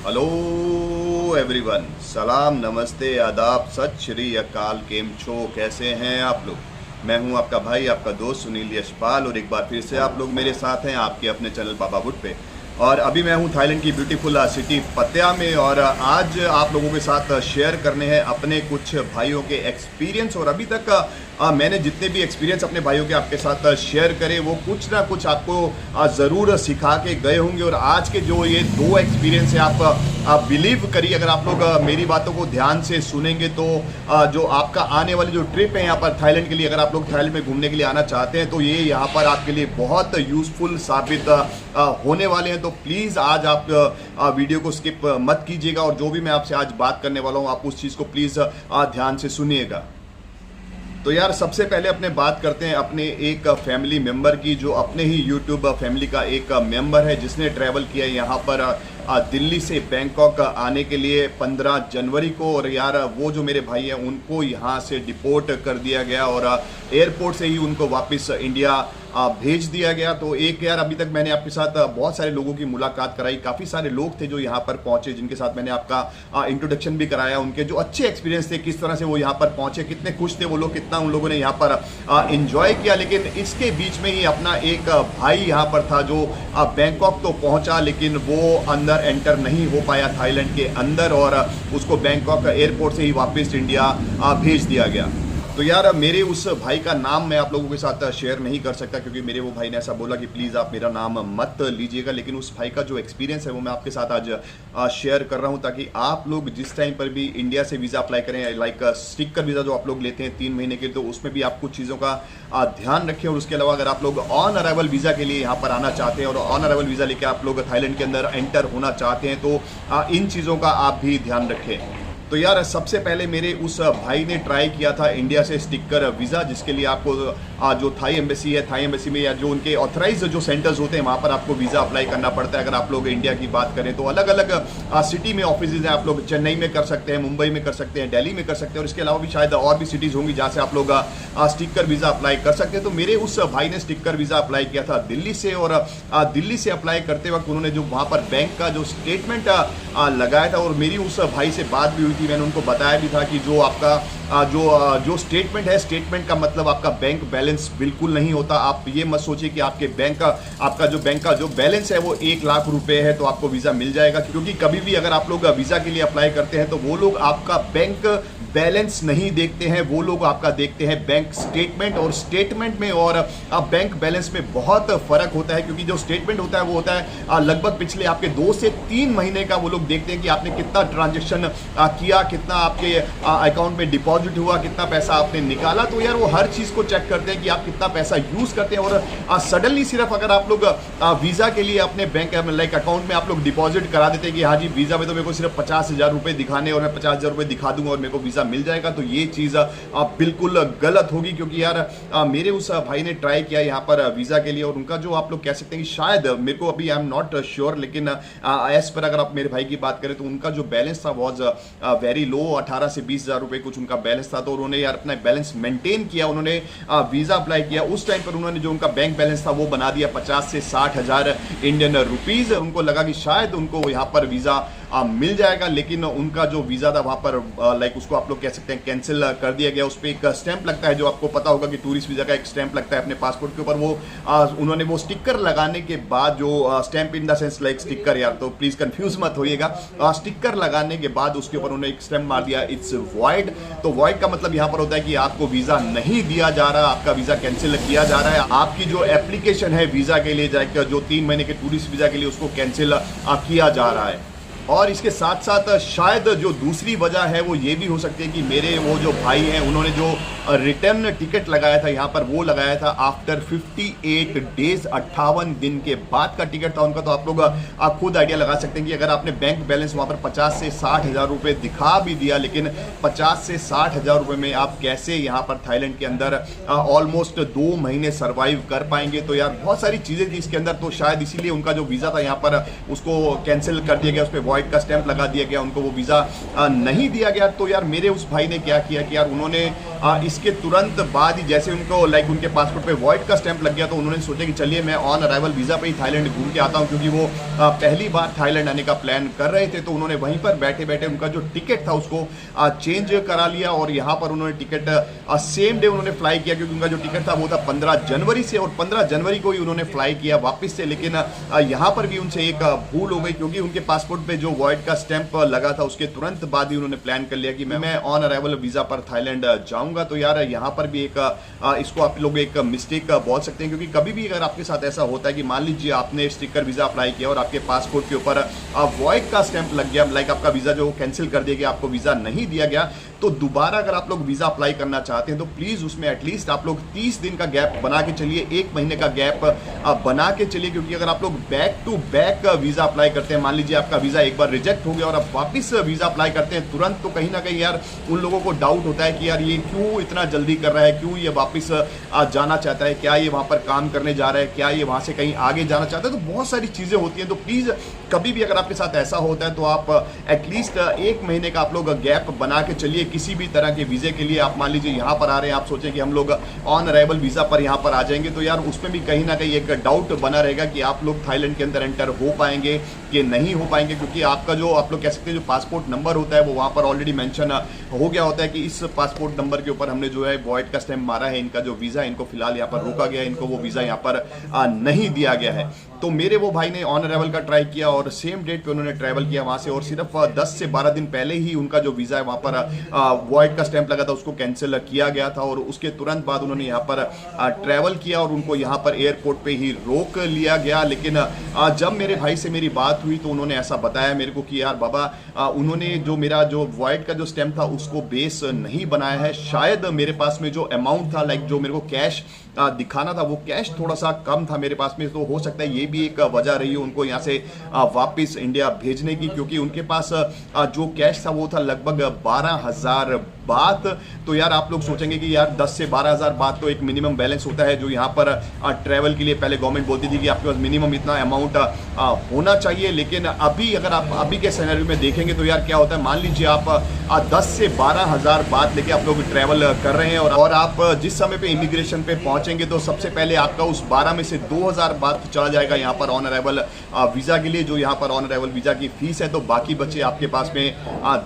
Hello everyone, सलाम, नमस्ते, आदाब, सत श्री अकाल। केम छो, कैसे हैं आप लोग। मैं हूं आपका भाई, आपका दोस्त सुनील यशपाल, और एक बार फिर से आप लोग मेरे साथ हैं आपके अपने चैनल बाबा वुड पे। और अभी मैं हूं थाईलैंड की ब्यूटीफुल सिटी पत्या में, और आज आप लोगों के साथ शेयर करने हैं अपने कुछ भाइयों के एक्सपीरियंस। और अभी तक मैंने जितने भी एक्सपीरियंस अपने भाइयों के आपके साथ शेयर करे वो कुछ ना कुछ आपको ज़रूर सिखा के गए होंगे। और आज के जो ये दो एक्सपीरियंस है, आप बिलीव करिए, अगर आप लोग मेरी बातों को ध्यान से सुनेंगे तो जो आपका आने वाली जो ट्रिप है यहाँ पर थाईलैंड के लिए, अगर आप लोग थाईलैंड में घूमने के लिए आना चाहते हैं तो ये यहाँ पर आपके लिए बहुत यूज़फुल साबित होने वाले हैं। तो प्लीज़ आज आप वीडियो को स्किप मत कीजिएगा, और जो भी मैं आपसे आज बात करने वाला हूँ आप उस चीज़ को प्लीज़ ध्यान से सुनिएगा। तो यार, सबसे पहले अपने बात करते हैं अपने एक फैमिली मेंबर की, जो अपने ही यूट्यूब फैमिली का एक मेंबर है, जिसने ट्रैवल किया यहाँ पर दिल्ली से बैंकॉक आने के लिए 15 जनवरी को। और यार, वो जो मेरे भाई हैं उनको यहाँ से डिपोर्ट कर दिया गया और एयरपोर्ट से ही उनको वापस इंडिया भेज दिया गया। तो एक यार, अभी तक मैंने आपके साथ बहुत सारे लोगों की मुलाकात कराई, काफ़ी सारे लोग थे जो यहाँ पर पहुँचे, जिनके साथ मैंने आपका इंट्रोडक्शन भी कराया, उनके जो अच्छे एक्सपीरियंस थे, किस तरह से वो यहाँ पर पहुँचे, कितने खुश थे वो लोग, कितना उन लोगों ने यहाँ पर इंजॉय किया। लेकिन इसके बीच में ही अपना एक भाई यहाँ पर था जो बैंकॉक तो पहुँचा, लेकिन वो अंदर एंटर नहीं हो पाया थाईलैंड के अंदर, और उसको बैंकॉक एयरपोर्ट से ही वापस इंडिया भेज दिया गया। तो यार, मेरे उस भाई का नाम मैं आप लोगों के साथ शेयर नहीं कर सकता, क्योंकि मेरे वो भाई ने ऐसा बोला कि प्लीज़ आप मेरा नाम मत लीजिएगा। लेकिन उस भाई का जो एक्सपीरियंस है वो मैं आपके साथ आज शेयर कर रहा हूँ, ताकि आप लोग जिस टाइम पर भी इंडिया से वीज़ा अप्लाई करें, लाइक स्टिकर वीज़ा जो आप लोग लेते हैं 3 महीने के लिए, तो उसमें भी आप कुछ चीज़ों का ध्यान रखें। और उसके अलावा अगर आप लोग ऑन अराइवल वीज़ा के लिए यहाँ पर आना चाहते हैं और ऑन अराइवल वीज़ा लेकर आप लोग थाईलैंड के अंदर एंटर होना चाहते हैं, तो इन चीज़ों का आप भी ध्यान रखें। तो यार, सबसे पहले मेरे उस भाई ने ट्राई किया था इंडिया से स्टिकर वीज़ा, जिसके लिए आपको जो थाई एम्बेसी है, थाई एम्बेसी में या जो उनके ऑथराइज जो सेंटर्स होते हैं वहाँ पर आपको वीज़ा अप्लाई करना पड़ता है। अगर आप लोग इंडिया की बात करें तो अलग अलग सिटी में ऑफिस हैं, आप लोग चेन्नई में कर सकते हैं, मुंबई में कर सकते हैं, दिल्ली में कर सकते हैं, और इसके अलावा भी शायद और भी सिटीज़ होंगी जहाँ से आप लोग स्टिकर वीज़ा अप्लाई कर सकते हैं। तो मेरे उस भाई ने स्टिकर वीज़ा अप्लाई किया था दिल्ली से, और दिल्ली से अप्लाई करते वक्त उन्होंने जो वहाँ पर बैंक का जो स्टेटमेंट लगाया था, और मेरी उस भाई से बात भी हुई थी, मैंने उनको बताया भी था कि जो आपका जो स्टेटमेंट है, स्टेटमेंट का मतलब आपका बैंक बैलेंस बिल्कुल नहीं होता। आप ये मत सोचिए कि आपके आपका जो बैंक का जो बैलेंस है वो 1 लाख रुपए है तो आपको वीज़ा मिल जाएगा, क्योंकि कभी भी अगर आप लोग वीज़ा के लिए अप्लाई करते हैं तो वो लोग आपका बैंक बैलेंस नहीं देखते हैं, वो लोग आपका देखते हैं बैंक स्टेटमेंट। और स्टेटमेंट में और बैंक बैलेंस में बहुत फ़र्क होता है, क्योंकि जो स्टेटमेंट होता है वो होता है लगभग पिछले आपके 2 से 3 महीने का। वो लोग देखते हैं कि आपने कितना ट्रांजेक्शन किया, कितना आपके अकाउंट में डिपॉजिट हुआ, कितना पैसा आपने निकाला। तो यार, वो हर चीज़ को चेक करते हैं कि आप कितना पैसा यूज़ करते हैं। और सडनली सिर्फ अगर आप लोग वीज़ा के लिए अपने बैंक लाइक अकाउंट में आप लोग डिपॉजिट करा देते हैं कि हाँ जी, वीज़ा में तो मेरे को सिर्फ 50,000 रुपये दिखाने और मैं 50,000 रुपये दिखा दूंगा और मेरे को वीज़ा मिल जाएगा, तो ये चीज़ बिल्कुल गलत होगी। क्योंकि यार, मेरे उस भाई ने ट्राई किया यहाँ पर वीज़ा के लिए, और उनका जो आप लोग कह सकते हैं कि शायद, मेरे को अभी आई एम नॉट श्योर, लेकिन एज पर अगर आप मेरे भाई की बात करें तो उनका जो बैलेंस था वॉज वेरी लो, 18 से 20,000 रुपये कुछ उनका बैलेंस था। तो उन्होंने यार अपना बैलेंस मेंटेन किया, उन्होंने वीज़ा अप्लाई किया। उस टाइम पर उन्होंने जो उनका बैंक बैलेंस था वो बना दिया 50 से 60,000 इंडियन रुपीज़। उनको लगा कि शायद उनको यहाँ पर वीज़ा मिल जाएगा, लेकिन उनका जो वीज़ा था वहाँ पर लाइक उसको आप लोग कह सकते हैं कैंसिल कर दिया गया। उस पर एक स्टैंप लगता है, जो आपको पता होगा कि टूरिस्ट वीज़ा का एक स्टैंप लगता है अपने पासपोर्ट के ऊपर। वो उन्होंने वो स्टिकर लगाने के बाद, जो stamp in the sense like sticker, यार तो प्लीज़ कंफ्यूज मत होइएगा, स्टिकर लगाने के बाद उसके ऊपर उन्होंने एक स्टैंप मार दिया, इट्स वॉइड। तो वॉइड का मतलब यहाँ पर होता है कि आपको वीज़ा नहीं दिया जा रहा, आपका वीज़ा कैंसिल किया जा रहा है। आपकी जो एप्लीकेशन है वीज़ा के लिए, जो 3 महीने के टूरिस्ट वीज़ा के लिए, उसको कैंसिल किया जा रहा है। और इसके साथ साथ शायद जो दूसरी वजह है वो ये भी हो सकती है कि मेरे वो जो भाई हैं उन्होंने जो रिटर्न टिकट लगाया था यहाँ पर, वो लगाया था आफ्टर 58 डेज, 58 दिन के बाद का टिकट था उनका। तो आप लोग खुद आइडिया लगा सकते हैं कि अगर आपने बैंक बैलेंस वहाँ पर 50 से 60,000 रुपये दिखा भी दिया, लेकिन 50 से 60,000 रुपये में आप कैसे यहाँ पर थाईलैंड के अंदर ऑलमोस्ट 2 महीने सर्वाइव कर पाएंगे। तो यार, बहुत सारी चीज़ें थी इसके अंदर, तो शायद इसीलिए उनका जो वीज़ा था यहाँ पर उसको कैंसिल कर दिया गया, उस पर वॉइड का स्टैंप लगा दिया गया, उनको वो वीज़ा नहीं दिया गया। तो यार, मेरे उस भाई ने क्या किया कि यार उन्होंने इसके तुरंत बाद ही जैसे उनको लाइक उनके पासपोर्ट पे वॉइड का स्टैंप लग गया तो उन्होंने सोचा कि चलिए मैं ऑन अराइवल वीज़ा पे ही थाईलैंड घूम के आता हूँ, क्योंकि वो पहली बार थाईलैंड आने का प्लान कर रहे थे। तो उन्होंने वहीं पर बैठे बैठे उनका जो टिकट था उसको चेंज करा लिया और यहाँ पर उन्होंने टिकट सेम डे उन्होंने फ्लाई किया, क्योंकि उनका जो टिकट था वो था 15 जनवरी से और 15 जनवरी को ही उन्होंने फ्लाई किया वापस से। लेकिन यहाँ पर भी उनसे एक भूल हो गई, क्योंकि उनके पासपोर्ट पे जो वॉइड का स्टैंप लगा था उसके तुरंत बाद ही उन्होंने प्लान कर लिया कि मैं ऑन अराइवल वीज़ा पर थाईलैंड जाऊँगा। तो यार यहाँ पर भी एक इसको आप लोग एक मिस्टेक बोल सकते हैं, क्योंकि कभी भी अगर आपके साथ ऐसा होता है कि मान लीजिए आपने स्टिकर वीज़ा अप्लाई किया और आपके पासपोर्ट के ऊपर वॉइड का स्टैंप लग गया, लाइक आपका वीज़ा जो कैंसिल कर दिया गया, आपको वीज़ा नहीं दिया गया, तो दोबारा अगर आप लोग वीज़ा अप्लाई करना चाहते हैं तो प्लीज़ उसमें एटलीस्ट आप लोग 30 दिन का गैप बना के चलिए, 1 महीने का गैप बना के चलिए। क्योंकि अगर आप लोग back to back visa apply करते हैं, मान लीजिए आपका वीज़ा एक बार रिजेक्ट हो गया और आप वापस वीज़ा अप्लाई करते हैं तुरंत, तो कहीं ना कहीं यार उन लोगों को डाउट होता है कि यार ये क्यों इतना जल्दी कर रहा है, क्यों ये वापस जाना चाहता है, क्या ये वहाँ पर काम करने जा रहा है, क्या ये वहाँ से कहीं आगे जाना चाहता है। तो बहुत सारी चीज़ें होती हैं। तो प्लीज़ कभी भी अगर आपके साथ ऐसा होता है तो आप एटलीस्ट 1 महीने का आप लोग गैप बना के चलिए किसी भी तरह के वीज़े के लिए। आप मान लीजिए यहाँ पर आ रहे हैं, आप सोचें कि हम लोग ऑन अराइवल वीज़ा पर यहाँ पर आ जाएंगे, तो यार उसमें भी कहीं ना कहीं एक डाउट बना रहेगा कि आप लोग थाईलैंड के अंदर एंटर हो पाएंगे कि नहीं हो पाएंगे, क्योंकि आपका जो आप लोग कह सकते हैं जो पासपोर्ट नंबर होता है वो वहाँ पर ऑलरेडी मेंशन हो गया होता है कि इस पासपोर्ट नंबर के ऊपर हमने जो है वॉइड का स्टैम्प मारा है, इनका जो वीज़ा है इनको फिलहाल यहाँ पर रोका गया है, इनको वो वीज़ा यहाँ पर नहीं दिया गया है। तो मेरे वो भाई ने ऑन अराइवल का ट्राई किया और सेम डेट पे उन्होंने ट्रैवल किया वहाँ से, और सिर्फ 10 से 12 दिन पहले ही उनका जो वीज़ा है वहाँ पर वॉइड का स्टैंप लगा था उसको कैंसिल किया गया था, और उसके तुरंत बाद उन्होंने यहाँ पर ट्रैवल किया और उनको यहाँ पर एयरपोर्ट पे ही रोक लिया गया। लेकिन जब मेरे भाई से मेरी बात हुई तो उन्होंने ऐसा बताया मेरे को कि यार बाबा उन्होंने जो मेरा जो वॉइड का जो स्टैम्प था उसको बेस नहीं बनाया है, शायद मेरे पास में जो अमाउंट था लाइक जो मेरे को कैश दिखाना था वो कैश थोड़ा सा कम था मेरे पास में, तो हो सकता है ये भी एक वजह रही है उनको यहाँ से वापस इंडिया भेजने की, क्योंकि उनके पास जो कैश था वो था लगभग 12,000 बात। तो यार आप लोग सोचेंगे कि यार 10 से 12,000 बात तो एक मिनिमम बैलेंस होता है जो यहाँ पर ट्रैवल के लिए पहले गवर्नमेंट बोलती थी कि आपके पास मिनिमम इतना अमाउंट होना चाहिए। लेकिन अभी अगर आप अभी के सिनेरियो में देखेंगे तो यार क्या होता है, मान लीजिए आप 10 से 12,000 बात लेके आप लोग ट्रैवल कर रहे हैं और आप जिस समय पे इमिग्रेशन पे पहुंचेंगे तो सबसे पहले आपका उस 12 में से 2,000 बात चला जाएगा यहाँ पर ऑन अराइवल वीज़ा के लिए, जो यहाँ पर ऑन अराइवल वीज़ा की फीस है। तो बाकी बचे आपके पास में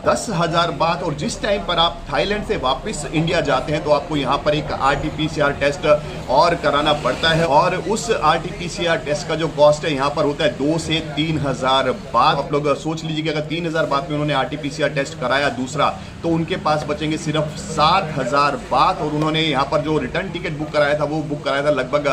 10,000 बात। और जिस टाइम पर आप थाईलैंड से वापस इंडिया जाते हैं तो आपको यहाँ पर एक RT-PCR टेस्ट और कराना पड़ता है, और उस RT-PCR टेस्ट का जो कॉस्ट है यहाँ पर होता है 2 से 3,000 बात। आप लोग सोच लीजिए कि अगर 3,000 बात में उन्होंने RT-PCR टेस्ट कराया दूसरा तो उनके पास बचेंगे सिर्फ 7,000 बात, और उन्होंने यहाँ पर जो रिटर्न टिकट बुक कराया था वो बुक कराया था लगभग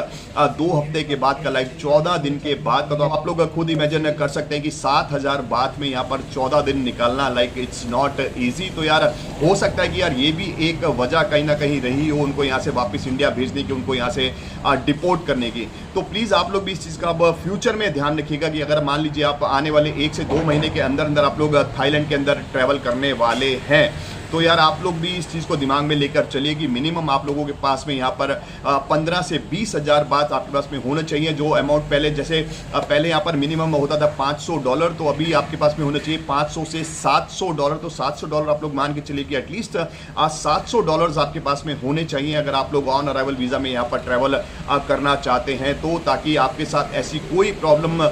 2 हफ्ते के बाद का, लाइक 14 दिन के बाद का। तो आप लोग खुद इमेजिन कर सकते हैं कि 7,000 बात में यहाँ पर 14 दिन निकालना लाइक इट्स नॉट ईजी। तो यार हो सकता है कि यार ये भी एक वजह कहीं ना कहीं रही हो उनको यहाँ से वापस इंडिया भेजने की, उनको यहाँ से डिपोर्ट करने की। तो प्लीज़ आप लोग भी इस चीज़ का अब फ्यूचर में ध्यान रखिएगा कि अगर मान लीजिए आप आने वाले 1 से 2 महीने के अंदर अंदर आप लोग थाईलैंड के अंदर ट्रैवल करने वाले हैं तो यार आप लोग भी इस चीज़ को दिमाग में लेकर चलिए कि मिनिमम आप लोगों के पास में यहाँ पर 15 से 20,000 बात आपके पास में होना चाहिए। जो अमाउंट पहले जैसे पहले यहाँ पर मिनिमम होता था $500, तो अभी आपके पास में होना चाहिए $500 से $700। तो $700 आप लोग मान के चलिए कि एटलीस्ट $700 आपके पास में होने चाहिए अगर आप लोग ऑन अराइवल वीज़ा में यहाँ पर ट्रैवल करना चाहते हैं, तो ताकि आपके साथ ऐसी कोई प्रॉब्लम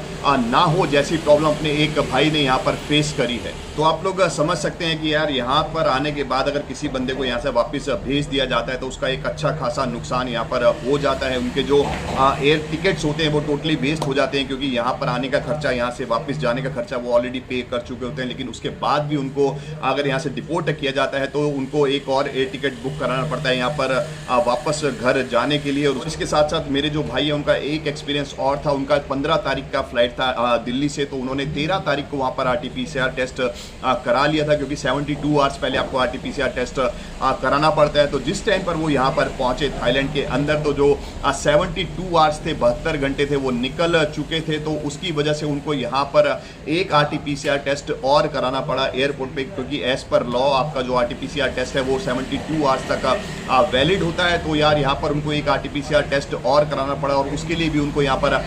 ना हो जैसी प्रॉब्लम अपने एक भाई ने यहाँ पर फेस करी है। तो आप लोग समझ सकते हैं कि यार यहाँ पर आने के बाद अगर किसी बंदे को यहाँ से वापस भेज दिया जाता है तो उसका एक अच्छा खासा नुकसान यहाँ पर हो जाता है। उनके जो एयर टिकट्स होते हैं वो टोटली वेस्ट हो जाते हैं, क्योंकि यहाँ पर आने का खर्चा, यहाँ से वापस जाने का खर्चा वो ऑलरेडी पे कर चुके होते हैं, लेकिन उसके बाद भी उनको अगर यहाँ से डिपोर्ट किया जाता है तो उनको एक और एयर टिकट बुक कराना पड़ता है यहाँ पर वापस घर जाने के लिए। और इसके साथ साथ मेरे जो भाई है उनका एक एक्सपीरियंस और था, उनका 15 तारीख का फ्लाइट था दिल्ली से, तो उन्होंने 13 तारीख को वहाँ पर RT-PCR टेस्ट करा लिया था, क्योंकि 72 आवर्स पहले आपको RT-PCR टेस्ट कराना पड़ता है। तो जिस टाइम पर वो यहाँ पर पहुंचे थाईलैंड के अंदर तो जो 72 आवर्स थे, 72 घंटे थे, वो निकल चुके थे। तो उसकी वजह से उनको यहाँ पर एक RT-PCR टेस्ट और कराना पड़ा एयरपोर्ट पे, क्योंकि एज पर लॉ आपका जो RT-PCR टेस्ट है वो 72 आवर्स तक वैलिड होता है। तो यार यहाँ पर उनको एक RT-PCR टेस्ट और कराना पड़ा, और उसके लिए भी उनको यहाँ पर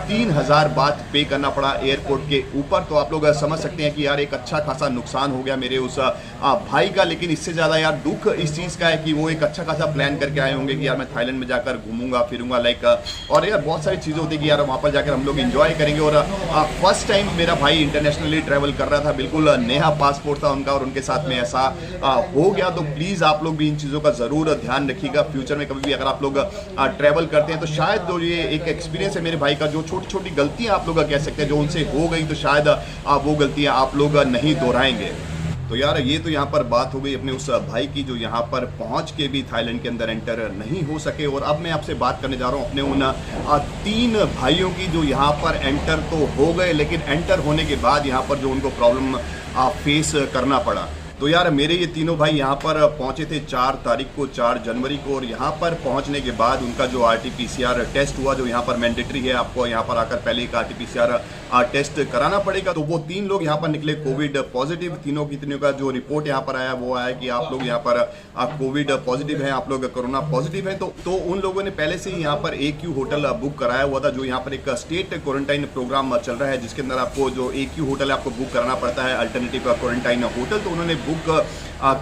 3,000 बात पे करना पड़ा एयरपोर्ट के ऊपर। तो आप लोग समझ सकते हैं कि यार एक अच्छा खासा नुकसान हो गया मेरे उस भाई का, लेकिन इससे ज़्यादा यार दुख इस चीज़ का है कि वो एक अच्छा खासा प्लान करके आए होंगे कि यार मैं थाईलैंड में जाकर घूमूंगा फिरूंगा लाइक, और यार बहुत सारी चीज़ें होती है कि यार वहाँ पर जाकर हम लोग इंजॉय करेंगे। और फर्स्ट टाइम मेरा भाई इंटरनेशनली ट्रैवल कर रहा था, बिल्कुल नया पासपोर्ट था उनका और उनके साथ में ऐसा हो गया। तो प्लीज़ आप लोग भी इन चीज़ों का ज़रूर ध्यान रखिएगा। फ्यूचर में कभी भी अगर आप लोग ट्रैवल करते हैं तो शायद जो ये एक एक्सपीरियंस है मेरे भाई का, जो छोटी छोटी गलतियाँ आप लोग कह सकते हैं जो उनसे हो गई, तो शायद वो गलतियाँ आप लोग नहीं दोहराएंगे। तो यार ये तो यहाँ पर बात हो गई अपने उस भाई की जो यहाँ पर पहुँच के भी थाईलैंड के अंदर एंटर नहीं हो सके। और अब मैं आपसे बात करने जा रहा हूँ अपने उन 3 भाइयों की जो यहाँ पर एंटर तो हो गए, लेकिन एंटर होने के बाद यहाँ पर जो उनको प्रॉब्लम फेस करना पड़ा। तो यार मेरे ये तीनों भाई यहाँ पर पहुँचे थे 4 तारीख को, 4 जनवरी को, और यहाँ पर पहुँचने के बाद उनका जो RT-PCR टेस्ट हुआ, जो यहाँ पर मैंडेटरी है, आपको यहाँ पर आकर पहले एक RT-PCR टेस्ट कराना पड़ेगा। तो वो 3 लोग यहाँ पर निकले कोविड पॉजिटिव। तीनों का जो रिपोर्ट यहाँ पर आया वो आया कि आप लोग यहाँ पर कोविड पॉजिटिव हैं, आप लोग कोरोना पॉजिटिव हैं। तो उन लोगों ने पहले से ही यहाँ पर AQ होटल बुक कराया हुआ था, जो यहाँ पर एक स्टेट क्वारंटाइन प्रोग्राम चल रहा है, जिसके अंदर आपको जो AQ होटल है आपको बुक कराना पड़ता है, अल्टरनेटिव क्वारंटाइन होटल। तो उन्होंने बुक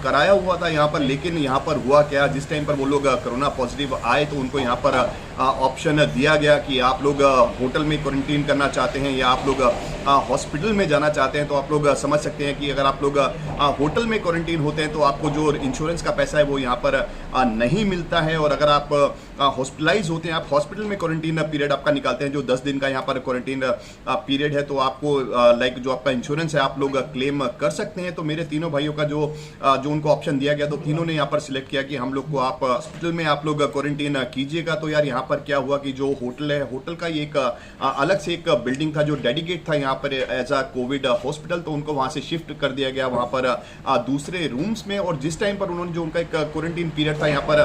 कराया हुआ था यहाँ पर, लेकिन यहाँ पर हुआ क्या, जिस टाइम पर वो लोग कोरोना पॉजिटिव आए तो उनको यहाँ पर ऑप्शन दिया गया कि आप लोग होटल में क्वारंटीन करना चाहते हैं या आप लोग हॉस्पिटल में जाना चाहते हैं। तो आप लोग समझ सकते हैं कि अगर आप लोग होटल में क्वारंटीन होते हैं तो आपको जो इंश्योरेंस का पैसा है वो यहाँ पर नहीं मिलता है, और अगर आप हॉस्पिटलाइज होते हैं, आप हॉस्पिटल में क्वारंटीन पीरियड आपका निकालते हैं जो 10 दिन का यहाँ पर क्वारंटीन पीरियड है, तो आपको लाइक जो आपका इंश्योरेंस है आप लोग क्लेम कर सकते हैं। तो मेरे तीनों भाइयों का जो उनको ऑप्शन दिया गया, तो तीनों ने यहाँ पर सिलेक्ट किया कि हम लोग को आप हॉस्पिटल में आप लोग क्वारंटीन कीजिएगा। तो यार यहाँ पर क्या हुआ कि जो होटल है, होटल का एक अलग से एक बिल्डिंग था जो डेडिकेट था यहाँ पर एज अ कोविड हॉस्पिटल, तो उनको वहाँ से शिफ्ट कर दिया गया वहाँ पर दूसरे रूम्स में। और जिस टाइम पर उन्होंने जो उनका एक क्वारंटीन पीरियड था यहाँ पर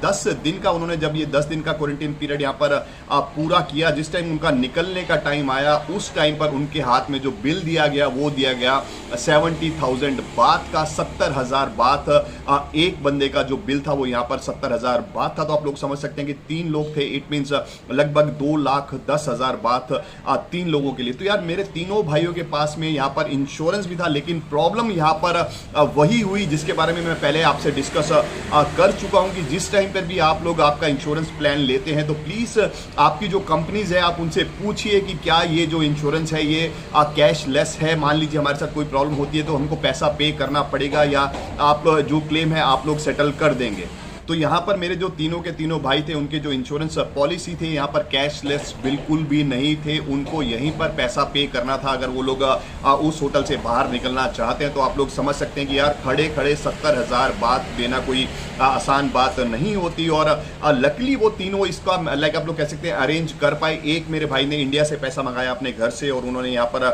10 दिन का, उन्होंने जब ये 10 दिन का क्वारंटीन पीरियड यहाँ पर पूरा किया, जिस टाइम उनका निकलने का टाइम आया उस टाइम पर उनके हाथ में जो बिल दिया गया वो दिया गया 70,000 बात का, 70,000 बात। एक बंदे का जो बिल था वो यहाँ पर 70,000 बात था। तो आप लोग समझ सकते हैं कि 3 लोग थे, इट मीन्स लगभग 2,10,000 बात 3 लोगों के लिए। तो यार मेरे तीनों भाइयों के पास में यहाँ पर इंश्योरेंस भी था, लेकिन प्रॉब्लम यहाँ पर वही हुई जिसके बारे में मैं पहले आपसे डिस्कस कर चुका हूँ कि जिस टाइम पर भी आप लोग आपका इंश्योरेंस प्लान लेते हैं तो प्लीज़ आपकी जो कंपनीज है आप उनसे पूछिए कि क्या ये जो इंश्योरेंस है ये कैशलेस है। मान लीजिए हमारे साथ कोई प्रॉब्लम होती है तो हमको पैसा पे करना पड़ेगा या आप जो क्लेम है आप लोग सेटल कर देंगे। तो यहाँ पर मेरे जो तीनों के तीनों भाई थे उनके जो इंश्योरेंस पॉलिसी थे यहाँ पर कैशलेस बिल्कुल भी नहीं थे, उनको यहीं पर पैसा पे करना था अगर वो लोग उस होटल से बाहर निकलना चाहते हैं। तो आप लोग समझ सकते हैं कि यार खड़े खड़े 70,000 बात देना कोई आसान बात नहीं होती। और लकीली वो तीनों इसका लाइक आप लोग कह सकते हैं अरेंज कर पाए। एक मेरे भाई ने इंडिया से पैसा मंगाया अपने घर से और उन्होंने यहाँ पर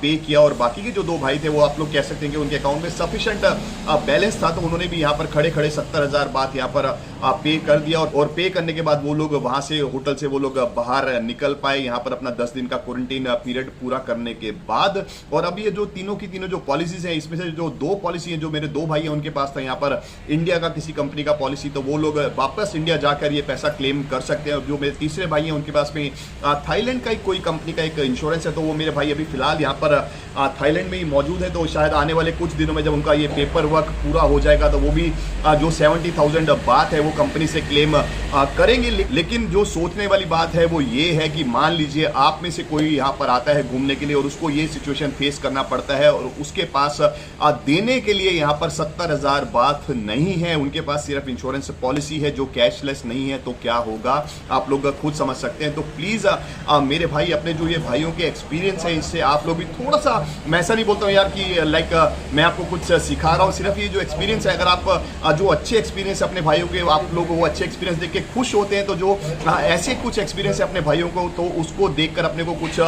पे किया, और बाकी के जो 2 भाई थे वो आप लोग कह सकते हैं कि उनके अकाउंट में सफिशिएंट बैलेंस था, तो उन्होंने भी यहाँ पर खड़े खड़े 70,000 बात यहाँ पर पे कर दिया। और पे करने के बाद वो लोग वहां से होटल से वो लोग बाहर निकल पाए यहाँ पर अपना 10 दिन का क्वारंटीन पीरियड पूरा करने के बाद। और अब ये जो तीनों की तीनों जो पॉलिसीज हैं इसमें से जो 2 पॉलिसी हैं जो मेरे 2 भाई हैं उनके पास था यहाँ पर इंडिया का किसी कंपनी का पॉलिसी, तो वो लोग वापस इंडिया जाकर ये पैसा क्लेम कर सकते हैं। जो मेरे तीसरे भाई हैं उनके पास में थाईलैंड का कोई कंपनी का एक इंश्योरेंस है, तो वो मेरे भाई अभी फिलहाल यहाँ पर थाईलैंड में ही मौजूद है। तो शायद आने वाले कुछ दिनों में जब उनका ये पेपर वर्क पूरा हो जाएगा तो वो भी जो 70,000 बात है वो कंपनी से क्लेम करेंगे। लेकिन जो सोचने वाली बात है वो ये है कि मान लीजिए आप में से कोई यहाँ पर आता है घूमने के लिए और उसको ये सिचुएशन फेस करना पड़ता है और उसके पास देने के लिए यहाँ पर 70,000 बात नहीं है, उनके पास सिर्फ इंश्योरेंस पॉलिसी है जो कैशलेस नहीं है, तो क्या होगा आप लोग खुद समझ सकते हैं। तो प्लीज मेरे भाई अपने जो ये भाइयों के एक्सपीरियंस है इससे आप लोग भी थोड़ा सा, मैं ऐसा नहीं बोलता हूँ यार कि लाइक मैं आपको कुछ सिखा रहा हूँ, सिर्फ ये जो एक्सपीरियंस है अगर आप जो अच्छे एक्सपीरियंस अपने भाइयों के आप लोग वो अच्छे एक्सपीरियंस देख के खुश होते हैं, तो जो ऐसे कुछ एक्सपीरियंस है अपने भाइयों को तो उसको देखकर अपने को कुछ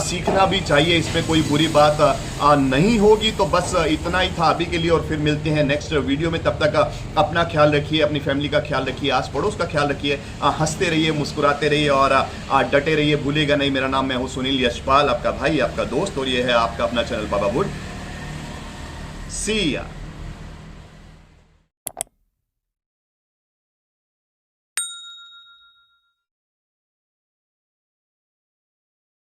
सीखना भी चाहिए, इसमें कोई बुरी बात नहीं होगी। तो बस इतना ही था अभी के लिए और फिर मिलते हैं नेक्स्ट वीडियो में। तब तक अपना ख्याल रखिए, अपनी फैमिली का ख्याल रखिए, आस पड़ोस का ख्याल रखिए, हंसते रहिए, मुस्कुराते रहिए और डटे रहिए। भूलिएगा नहीं, मेरा नाम मैं हूँ सुनील यशपाल, आपका भाई, आपका दोस्त, और ये है आपका अपना चैनल बाबा वुड। सी या।